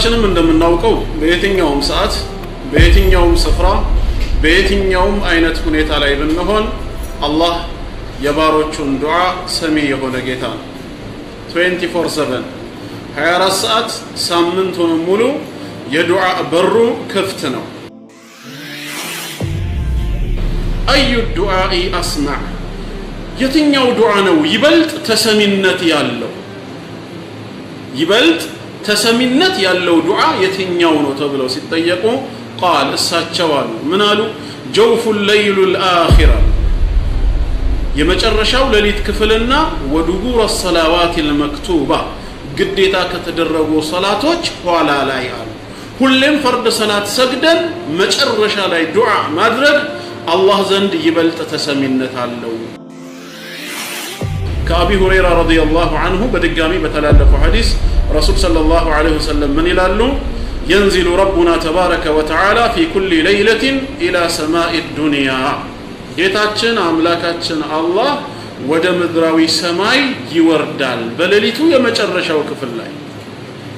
ሁላችንም እንደምናውቀው በየትኛውም ሰዓት በየትኛውም ስፍራ በየትኛውም አይነት ሁኔታ ላይ ብንሆን አላህ የባሮቹን ዱዓ ሰሚ የሆነ ጌታ ነው 24/7 24 ሰዓት ሳምንቱን ሙሉ የዱዓ በሩ ክፍት ነው አዩ ዱዓኢ አስማዕ የትኛው ዱዓ ነው ይበልጥ ተሰሚነት ያለው ይበልጥ ተሰሚነት ያለው ዱዓ የትኛው ነው ተብለው ሲጠየቁ ቃል እሳቸው አሉ ምን አሉ ጀውፉ الليل الآخر የመጨረሻው ሌሊት ክፍልና ወዱቡር الصلوات المكتوبة ግዴታ ከተደረጉ ሶላቶች ኋላ ላይ አሉ ሁሌም ፈርድ ሰላት ሰግደን መጨረሻ ላይ ዱዓ ማድረግ አላህ ዘንድ ይበልጥ ተሰሚነት አለው ከአቢ ሁረይራ ረዲየላሁ ዐንሁ በድጋሚ በተላለፈው ሐዲስ ረሱል ሰለላሁ ዐለይሂ ወሰለም ምን ይላሉ ينزل ربنا تبارك وتعالى في كل ليلة إلى سماء الدنيا ጌታችን አምላካችን አላህ ወደ ምድራዊ ሰማይ ይወርዳል በሌሊቱ የመጨረሻው ክፍል ላይ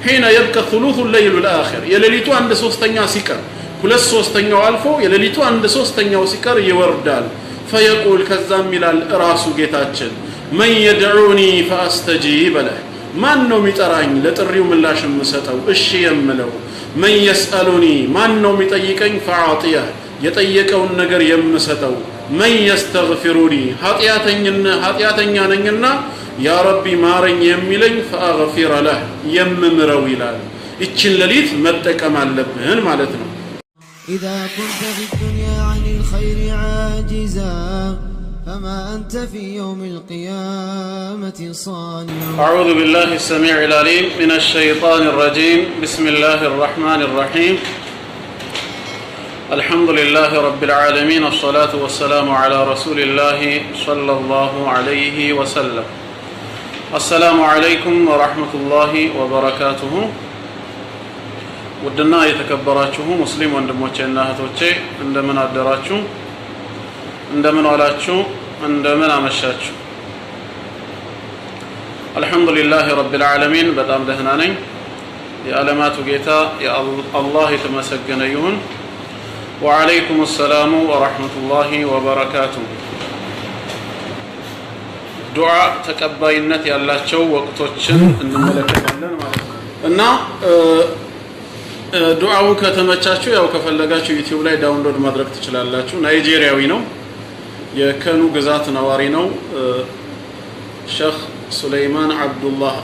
حين يبقى ثلث الليل الآخر የሌሊቱ 1/3 ሲቀር 2/3 አልፎ የሌሊቱ 1/3 ሲቀር ይወርዳል فيقول ከዛም ይላል ራሱ ጌታችን من يدعوني فاستجيب له ማን ነው የሚጠራኝ ለጥሪው ምላሽ የምሰጠው እሺ የምለው من يسألني ማን ነው የሚጠይቀኝ فاعطيه የጠየቀውን ነገር የምሰጠው من يستغفرني ኃጢአተኛ ነኝና ያ ረቢ ማረኝ የሚለኝ فاغفر له የምምረው ይላል እቺን ሌሊት መጠቀም አለብን ማለት ነው إذا كنت في الدنيا عن الخير عاجزا فما أنت في يوم القيامة صانع أعوذ بالله السميع العليم من الشيطان الرجيم بسم الله الرحمن الرحيم الحمد لله رب العالمين الصلاة والسلام على رسول الله صلى الله عليه وسلم السلام عليكم ورحمة الله وبركاته ودنا يتكبراችሁ ሙስሊም ወንድሞቼና እህቶቼ እንደምን አደራችሁ እንደምን ዋላችሁ እንደምን አመሻችሁ አልহামዱሊላህ ረቢል ዓለሚን በጣም ደህና ነኝ የዓለማቱ ጌታ የአላህ የተመሰገነ ይሁን ወአለይኩም ሰላም ወራህመቱላሂ ወበረካቱሁ ዱዓ ተቀባይነት ያላቸው ወቅቶችን እንመለከታለን ማለት ነው እና ዱዓው ከተመቻችሁ ያው ከፈለጋችሁ ዩቲዩብ ላይ ዳውንሎድ ማድረግ ትችላላችሁ ናይጄሪያዊ ነው የከኑ ግዛት ነዋሪ ነው ሼህ ሱለይማን አብዱላህ